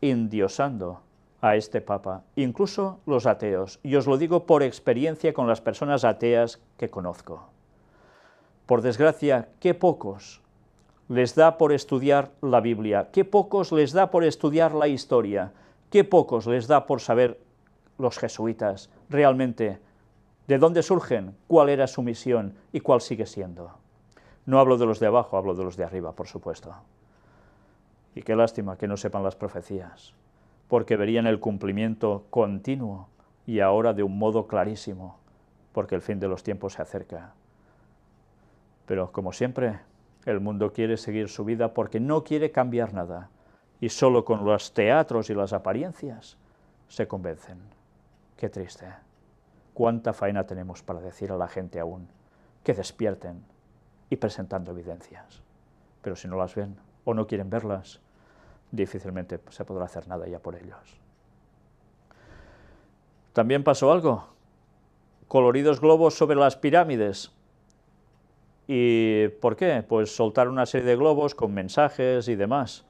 endiosando a este Papa, incluso los ateos, y os lo digo por experiencia con las personas ateas que conozco. Por desgracia, qué pocos les da por estudiar la Biblia, qué pocos les da por estudiar la historia, qué pocos les da por saber los jesuitas realmente de dónde surgen, cuál era su misión y cuál sigue siendo. No hablo de los de abajo, hablo de los de arriba, por supuesto. Y qué lástima que no sepan las profecías, porque verían el cumplimiento continuo y ahora de un modo clarísimo, porque el fin de los tiempos se acerca. Pero, como siempre, el mundo quiere seguir su vida porque no quiere cambiar nada, y solo con los teatros y las apariencias se convencen. Qué triste. Cuánta faena tenemos para decir a la gente aún que despierten y presentando evidencias. Pero si no las ven o no quieren verlas, difícilmente se podrá hacer nada ya por ellos. También pasó algo. Coloridos globos sobre las pirámides. ¿Y por qué? Pues soltar una serie de globos con mensajes y demás.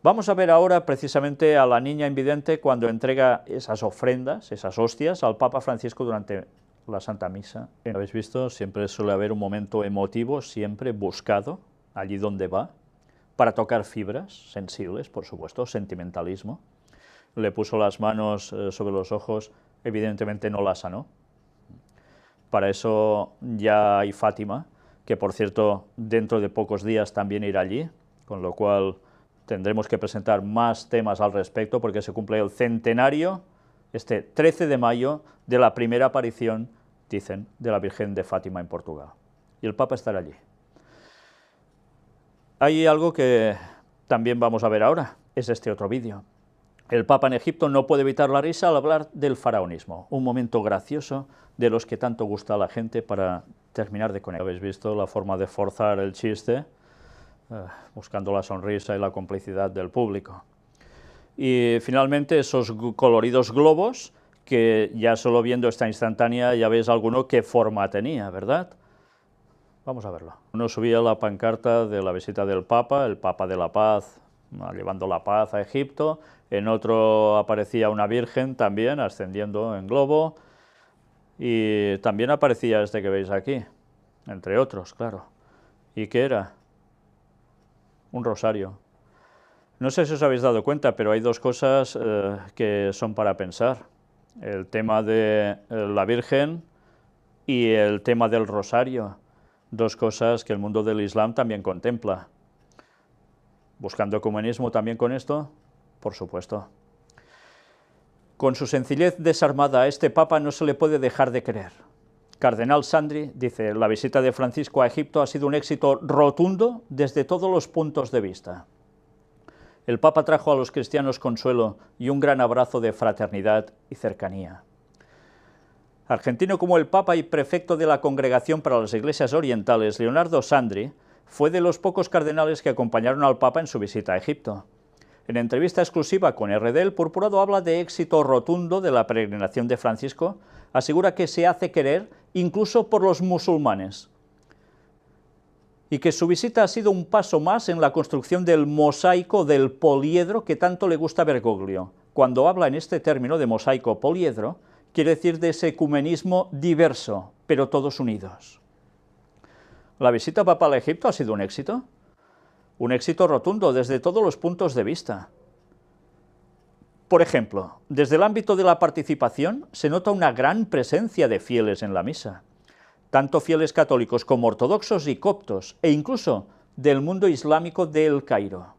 Vamos a ver ahora precisamente a la niña invidente cuando entrega esas ofrendas, esas hostias, al Papa Francisco durante la Santa Misa. ¿Habéis visto? Siempre suele haber un momento emotivo, siempre buscado, allí donde va, para tocar fibras sensibles, por supuesto, sentimentalismo. Le puso las manos sobre los ojos, evidentemente no la sanó. Para eso ya hay Fátima, que por cierto dentro de pocos días también irá allí, con lo cual tendremos que presentar más temas al respecto, porque se cumple el centenario, este 13 de mayo, de la primera aparición, dicen, de la Virgen de Fátima en Portugal. Y el Papa estará allí. Hay algo que también vamos a ver ahora, es este otro vídeo. El Papa en Egipto no puede evitar la risa al hablar del faraonismo, un momento gracioso de los que tanto gusta a la gente para terminar de conectar. ¿Habéis visto la forma de forzar el chiste? Buscando la sonrisa y la complicidad del público. Y finalmente esos coloridos globos, que ya solo viendo esta instantánea ya veis alguno qué forma tenía, ¿verdad? Vamos a verlo. Uno subía la pancarta de la visita del Papa, el Papa de la Paz, llevando la paz a Egipto, en otro aparecía una virgen también ascendiendo en globo, y también aparecía este que veis aquí, entre otros, claro. ¿Y qué era? Un rosario. No sé si os habéis dado cuenta, pero hay dos cosas que son para pensar. El tema de la Virgen y el tema del rosario. Dos cosas que el mundo del Islam también contempla. ¿Buscando ecumenismo también con esto? Por supuesto. Con su sencillez desarmada a este Papa no se le puede dejar de querer. Cardenal Sandri dice, la visita de Francisco a Egipto ha sido un éxito rotundo desde todos los puntos de vista. El Papa trajo a los cristianos consuelo y un gran abrazo de fraternidad y cercanía. Argentino como el Papa y prefecto de la Congregación para las Iglesias Orientales, Leonardo Sandri fue de los pocos cardenales que acompañaron al Papa en su visita a Egipto. En entrevista exclusiva con RD, el purpurado habla de éxito rotundo de la peregrinación de Francisco, asegura que se hace querer incluso por los musulmanes, y que su visita ha sido un paso más en la construcción del mosaico del poliedro que tanto le gusta a Bergoglio. Cuando habla en este término de mosaico poliedro, quiere decir de ese ecumenismo diverso, pero todos unidos. ¿La visita papal a Egipto ha sido un éxito? Un éxito rotundo desde todos los puntos de vista. Por ejemplo, desde el ámbito de la participación se nota una gran presencia de fieles en la misa, tanto fieles católicos como ortodoxos y coptos, e incluso del mundo islámico de El Cairo.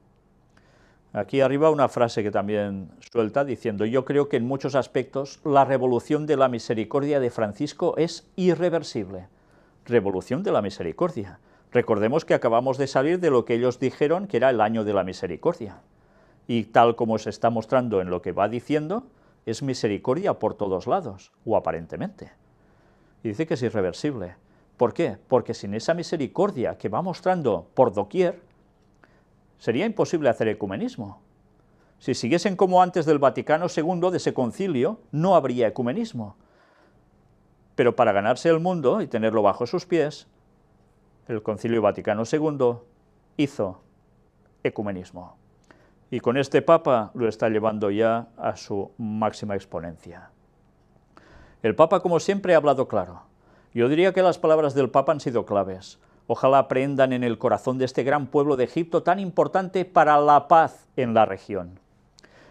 Aquí arriba una frase que también suelta diciendo: yo creo que en muchos aspectos la revolución de la misericordia de Francisco es irreversible. Revolución de la misericordia. Recordemos que acabamos de salir de lo que ellos dijeron que era el año de la misericordia. Y tal como se está mostrando en lo que va diciendo, es misericordia por todos lados, o aparentemente. Y dice que es irreversible. ¿Por qué? Porque sin esa misericordia que va mostrando por doquier, sería imposible hacer ecumenismo. Si siguiesen como antes del Vaticano II, de ese concilio, no habría ecumenismo. Pero para ganarse el mundo y tenerlo bajo sus pies, el Concilio Vaticano II hizo ecumenismo. Y con este Papa lo está llevando ya a su máxima exponencia. El Papa, como siempre, ha hablado claro. Yo diría que las palabras del Papa han sido claves. Ojalá aprendan en el corazón de este gran pueblo de Egipto tan importante para la paz en la región.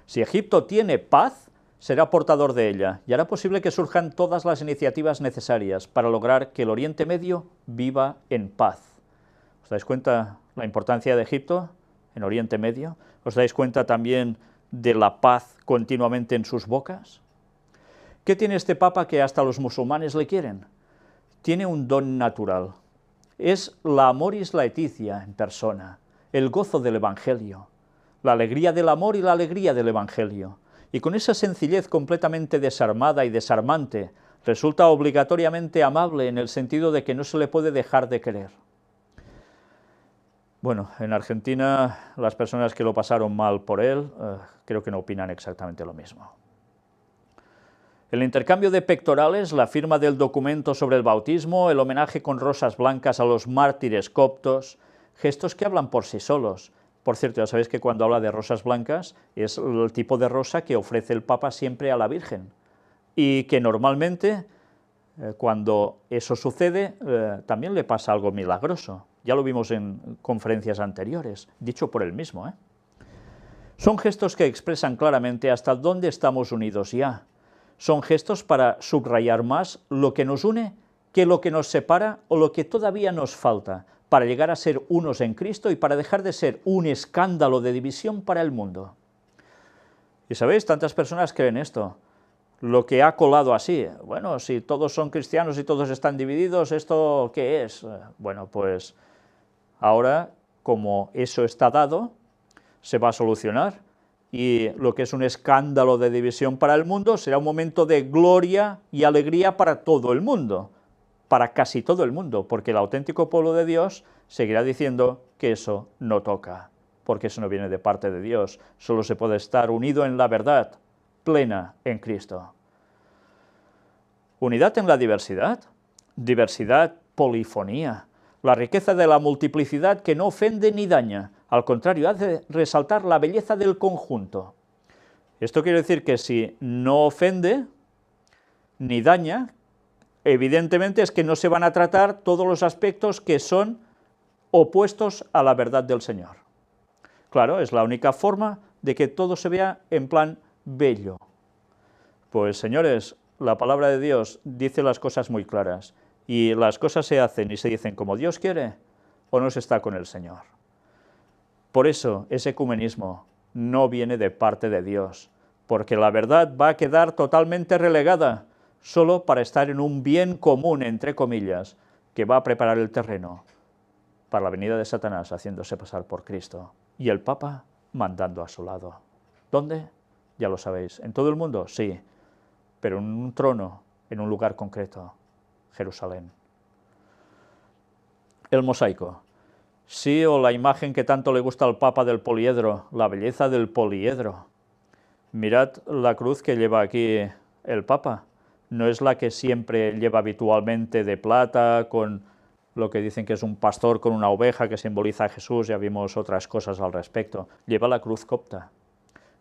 Si Egipto tiene paz, será portador de ella y hará posible que surjan todas las iniciativas necesarias para lograr que el Oriente Medio viva en paz. ¿Os dais cuenta la importancia de Egipto en Oriente Medio? ¿Os dais cuenta también de la paz continuamente en sus bocas? ¿Qué tiene este Papa que hasta los musulmanes le quieren? Tiene un don natural. Es la amoris laetitia en persona, el gozo del Evangelio, la alegría del amor y la alegría del Evangelio. Y con esa sencillez completamente desarmada y desarmante, resulta obligatoriamente amable en el sentido de que no se le puede dejar de querer. Bueno, en Argentina las personas que lo pasaron mal por él creo que no opinan exactamente lo mismo. El intercambio de pectorales, la firma del documento sobre el bautismo, el homenaje con rosas blancas a los mártires coptos, gestos que hablan por sí solos. Por cierto, ya sabéis que cuando habla de rosas blancas es el tipo de rosa que ofrece el Papa siempre a la Virgen y que normalmente cuando eso sucede también le pasa algo milagroso. Ya lo vimos en conferencias anteriores, dicho por él mismo. Son gestos que expresan claramente hasta dónde estamos unidos ya. Son gestos para subrayar más lo que nos une que lo que nos separa o lo que todavía nos falta, para llegar a ser unos en Cristo y para dejar de ser un escándalo de división para el mundo. Y sabéis, tantas personas creen esto, lo que ha colado así. Bueno, si todos son cristianos y todos están divididos, ¿esto qué es? Bueno, pues ahora, como eso está dado, se va a solucionar y lo que es un escándalo de división para el mundo será un momento de gloria y alegría para todo el mundo, para casi todo el mundo, porque el auténtico pueblo de Dios seguirá diciendo que eso no toca, porque eso no viene de parte de Dios, solo se puede estar unido en la verdad plena en Cristo. Unidad en la diversidad, diversidad, polifonía, la riqueza de la multiplicidad que no ofende ni daña, al contrario, hace resaltar la belleza del conjunto. Esto quiere decir que si no ofende ni daña, evidentemente es que no se van a tratar todos los aspectos que son opuestos a la verdad del Señor. Claro, es la única forma de que todo se vea en plan bello. Pues señores, la palabra de Dios dice las cosas muy claras, y las cosas se hacen y se dicen como Dios quiere, o no se está con el Señor. Por eso ese ecumenismo no viene de parte de Dios, porque la verdad va a quedar totalmente relegada, solo para estar en un bien común, entre comillas, que va a preparar el terreno para la venida de Satanás haciéndose pasar por Cristo. Y el Papa mandando a su lado. ¿Dónde? Ya lo sabéis. ¿En todo el mundo? Sí, pero en un trono, en un lugar concreto, Jerusalén. El mosaico. Sí, o la imagen que tanto le gusta al Papa del poliedro, la belleza del poliedro. Mirad la cruz que lleva aquí el Papa. No es la que siempre lleva habitualmente de plata, con lo que dicen que es un pastor con una oveja que simboliza a Jesús, ya vimos otras cosas al respecto. Lleva la cruz copta.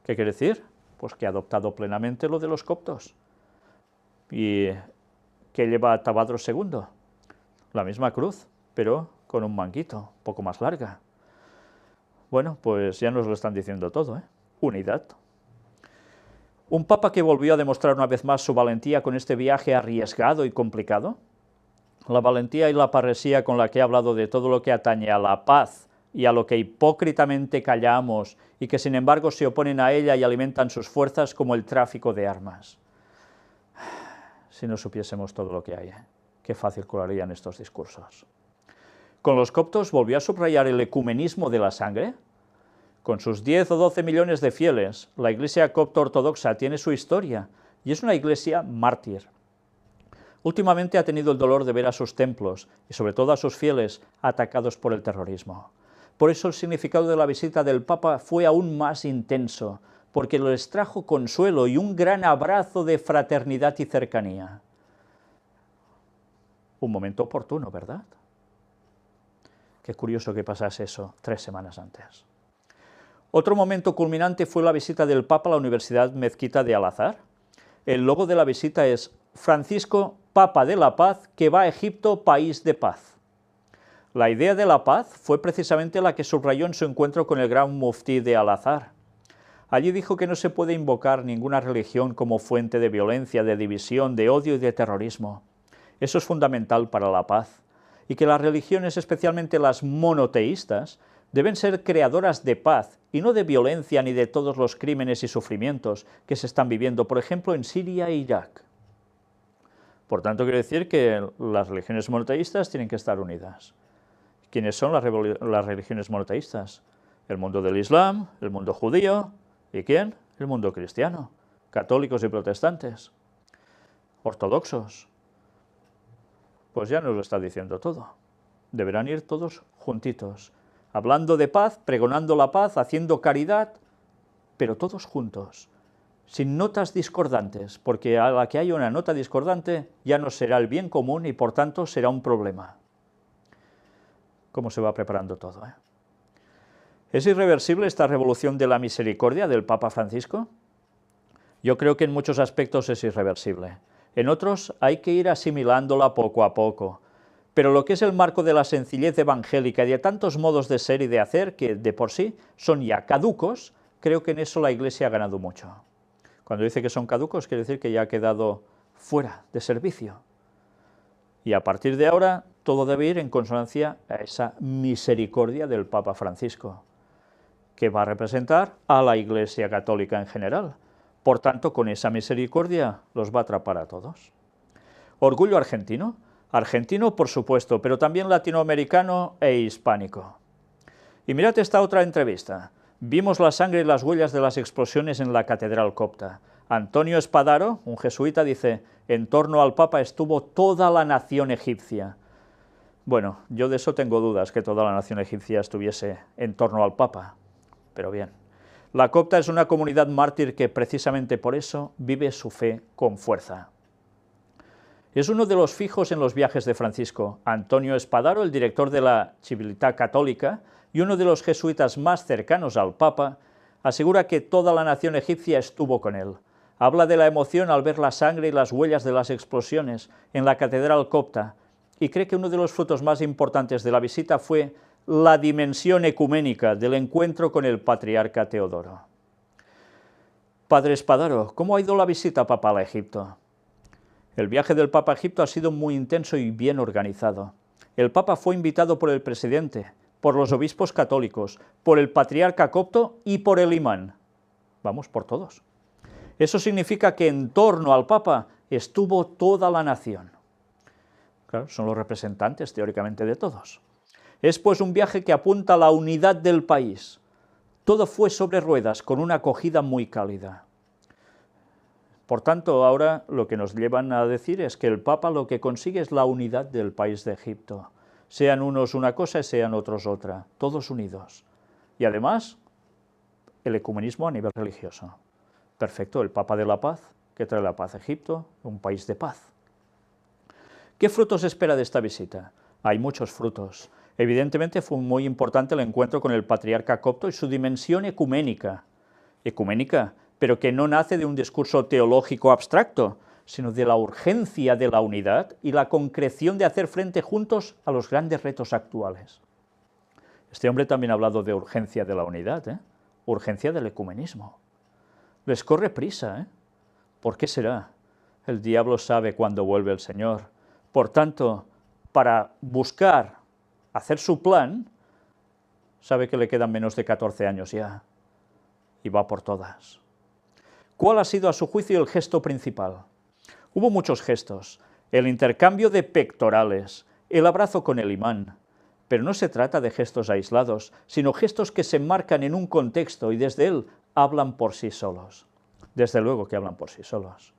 ¿Qué quiere decir? Pues que ha adoptado plenamente lo de los coptos. ¿Y qué lleva Tabadro II? La misma cruz, pero con un manguito, un poco más larga. Bueno, pues ya nos lo están diciendo todo, ¿eh? Unidad. Un papa que volvió a demostrar una vez más su valentía con este viaje arriesgado y complicado. La valentía y la parresía con la que he hablado de todo lo que atañe a la paz y a lo que hipócritamente callamos y que sin embargo se oponen a ella y alimentan sus fuerzas como el tráfico de armas. Si no supiésemos todo lo que hay, qué fácil curarían estos discursos. Con los coptos volvió a subrayar el ecumenismo de la sangre. Con sus 10 o 12 millones de fieles, la Iglesia copto ortodoxa tiene su historia y es una iglesia mártir. Últimamente ha tenido el dolor de ver a sus templos y sobre todo a sus fieles atacados por el terrorismo. Por eso el significado de la visita del Papa fue aún más intenso, porque les trajo consuelo y un gran abrazo de fraternidad y cercanía. Un momento oportuno, ¿verdad? Qué curioso que pasase eso 3 semanas antes. Otro momento culminante fue la visita del Papa a la Universidad Mezquita de Al-Azhar. El logo de la visita es Francisco, Papa de la Paz, que va a Egipto, país de paz. La idea de la paz fue precisamente la que subrayó en su encuentro con el gran muftí de Al-Azhar. Allí dijo que no se puede invocar ninguna religión como fuente de violencia, de división, de odio y de terrorismo. Eso es fundamental para la paz, y que las religiones, especialmente las monoteístas, deben ser creadoras de paz y no de violencia ni de todos los crímenes y sufrimientos que se están viviendo, por ejemplo, en Siria e Irak. Por tanto, quiere decir que las religiones monoteístas tienen que estar unidas. ¿Quiénes son las religiones monoteístas? El mundo del Islam, el mundo judío, ¿y quién? El mundo cristiano, católicos y protestantes, ortodoxos. Pues ya nos lo está diciendo todo. Deberán ir todos juntitos, hablando de paz, pregonando la paz, haciendo caridad, pero todos juntos, sin notas discordantes, porque a la que haya una nota discordante ya no será el bien común y por tanto será un problema. ¿Cómo se va preparando todo, eh? ¿Es irreversible esta revolución de la misericordia del Papa Francisco? Yo creo que en muchos aspectos es irreversible. En otros hay que ir asimilándola poco a poco. Pero lo que es el marco de la sencillez evangélica y de tantos modos de ser y de hacer que de por sí son ya caducos, creo que en eso la Iglesia ha ganado mucho. Cuando dice que son caducos, quiere decir que ya ha quedado fuera de servicio. Y a partir de ahora, todo debe ir en consonancia a esa misericordia del Papa Francisco, que va a representar a la Iglesia católica en general. Por tanto, con esa misericordia los va a atrapar a todos. ¿Orgullo argentino? Argentino, por supuesto, pero también latinoamericano e hispánico. Y mirad esta otra entrevista. Vimos la sangre y las huellas de las explosiones en la catedral copta. Antonio Espadaro, un jesuita, dice, en torno al Papa estuvo toda la nación egipcia. Bueno, yo de eso tengo dudas, que toda la nación egipcia estuviese en torno al Papa, pero bien. La copta es una comunidad mártir que precisamente por eso vive su fe con fuerza. Es uno de los fijos en los viajes de Francisco. Antonio Espadaro, el director de la Civiltà Católica y uno de los jesuitas más cercanos al Papa, asegura que toda la nación egipcia estuvo con él. Habla de la emoción al ver la sangre y las huellas de las explosiones en la catedral copta y cree que uno de los frutos más importantes de la visita fue la dimensión ecuménica del encuentro con el patriarca Teodoro. Padre Espadaro, ¿cómo ha ido la visita papal a Egipto? El viaje del Papa a Egipto ha sido muy intenso y bien organizado. El Papa fue invitado por el presidente, por los obispos católicos, por el patriarca copto y por el imán. Vamos, por todos. Eso significa que en torno al Papa estuvo toda la nación. Claro, son los representantes teóricamente de todos. Es pues un viaje que apunta a la unidad del país. Todo fue sobre ruedas, con una acogida muy cálida. Por tanto, ahora lo que nos llevan a decir es que el Papa lo que consigue es la unidad del país de Egipto. Sean unos una cosa y sean otros otra, todos unidos. Y además, el ecumenismo a nivel religioso. Perfecto, el Papa de la Paz, que trae la paz a Egipto, un país de paz. ¿Qué frutos espera de esta visita? Hay muchos frutos. Evidentemente fue muy importante el encuentro con el patriarca copto y su dimensión ecuménica. Ecuménica, pero que no nace de un discurso teológico abstracto, sino de la urgencia de la unidad y la concreción de hacer frente juntos a los grandes retos actuales. Este hombre también ha hablado de urgencia de la unidad, urgencia del ecumenismo. Les corre prisa, ¿Por qué será? El diablo sabe cuándo vuelve el Señor. Por tanto, para buscar hacer su plan, sabe que le quedan menos de 14 años ya, y va por todas. ¿Cuál ha sido a su juicio el gesto principal? Hubo muchos gestos, el intercambio de pectorales, el abrazo con el imán, pero no se trata de gestos aislados, sino gestos que se enmarcan en un contexto y desde él hablan por sí solos. Desde luego que hablan por sí solos.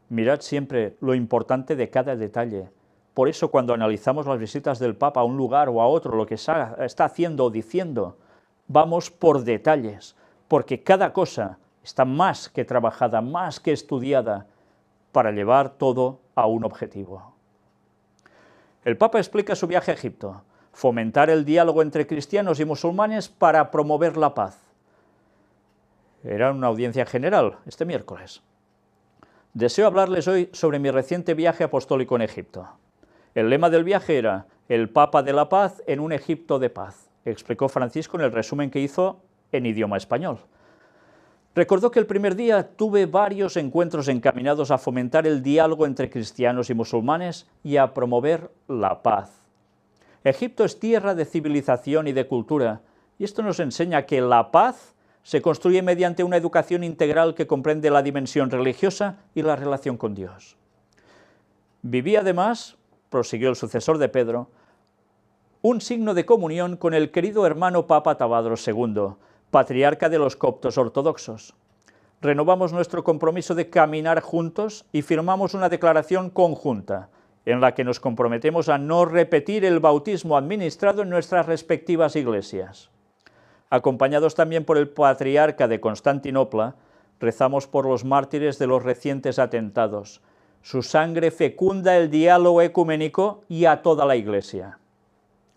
Mirad siempre lo importante de cada detalle. Por eso cuando analizamos las visitas del Papa a un lugar o a otro, lo que está haciendo o diciendo, vamos por detalles, porque cada cosa está más que trabajada, más que estudiada, para llevar todo a un objetivo. El Papa explica su viaje a Egipto, fomentar el diálogo entre cristianos y musulmanes para promover la paz. Era una audiencia general este miércoles. Deseo hablarles hoy sobre mi reciente viaje apostólico en Egipto. El lema del viaje era «El Papa de la Paz en un Egipto de paz», explicó Francisco en el resumen que hizo en idioma español. Recordó que el primer día tuve varios encuentros encaminados a fomentar el diálogo entre cristianos y musulmanes y a promover la paz. Egipto es tierra de civilización y de cultura, y esto nos enseña que la paz se construye mediante una educación integral que comprende la dimensión religiosa y la relación con Dios. Viví además, prosiguió el sucesor de Pedro, un signo de comunión con el querido hermano Papa Tabadros II, patriarca de los coptos ortodoxos. Renovamos nuestro compromiso de caminar juntos y firmamos una declaración conjunta, en la que nos comprometemos a no repetir el bautismo administrado en nuestras respectivas iglesias. Acompañados también por el patriarca de Constantinopla, rezamos por los mártires de los recientes atentados. Su sangre fecunda el diálogo ecuménico y a toda la Iglesia.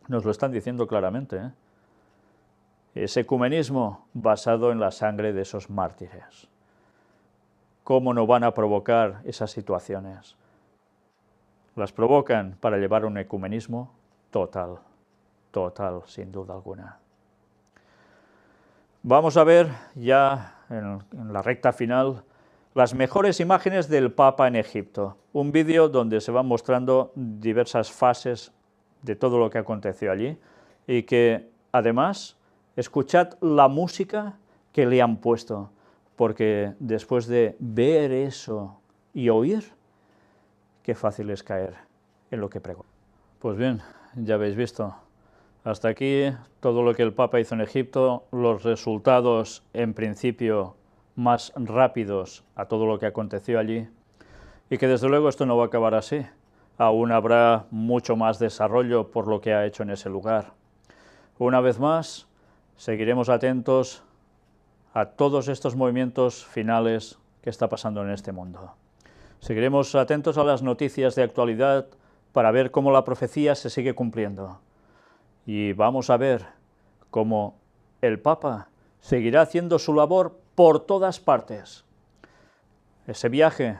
Nos lo están diciendo claramente, Ese ecumenismo basado en la sangre de esos mártires. ¿Cómo no van a provocar esas situaciones? Las provocan para llevar un ecumenismo total, sin duda alguna. Vamos a ver ya en la recta final las mejores imágenes del Papa en Egipto. Un vídeo donde se van mostrando diversas fases de todo lo que aconteció allí y que además escuchad la música que le han puesto, porque después de ver eso y oír, qué fácil es caer en lo que pregona. Pues bien, ya habéis visto. Hasta aquí todo lo que el Papa hizo en Egipto, los resultados en principio más rápidos a todo lo que aconteció allí, y que desde luego esto no va a acabar así, aún habrá mucho más desarrollo por lo que ha hecho en ese lugar. Una vez más, seguiremos atentos a todos estos movimientos finales que está pasando en este mundo. Seguiremos atentos a las noticias de actualidad para ver cómo la profecía se sigue cumpliendo. Y vamos a ver cómo el Papa seguirá haciendo su labor por todas partes. Ese viaje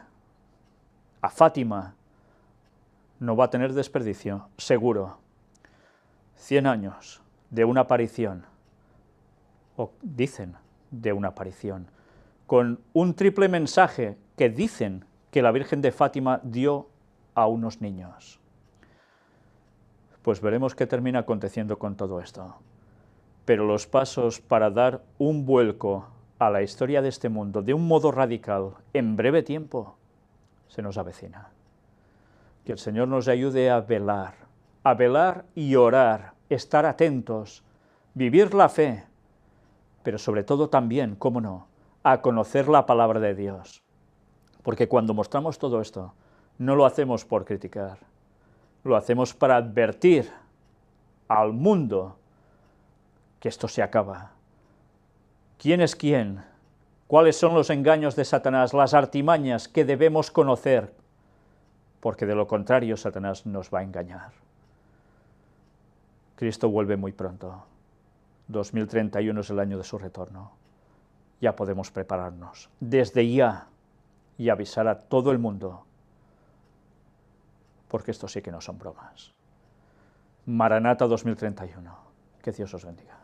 a Fátima no va a tener desperdicio, seguro. 100 años de una aparición, o dicen de una aparición, con un triple mensaje que dicen que la Virgen de Fátima dio a unos niños. Pues veremos qué termina aconteciendo con todo esto. Pero los pasos para dar un vuelco a la historia de este mundo de un modo radical, en breve tiempo, se nos avecina. Que el Señor nos ayude a velar y orar, estar atentos, vivir la fe, pero sobre todo también, cómo no, a conocer la palabra de Dios. Porque cuando mostramos todo esto, no lo hacemos por criticar, lo hacemos para advertir al mundo que esto se acaba. ¿Quién es quién? ¿Cuáles son los engaños de Satanás, las artimañas que debemos conocer? Porque de lo contrario Satanás nos va a engañar. Cristo vuelve muy pronto. 2031 es el año de su retorno. Ya podemos prepararnos desde ya y avisar a todo el mundo, porque esto sí que no son bromas. Maranata 2031. Que Dios os bendiga.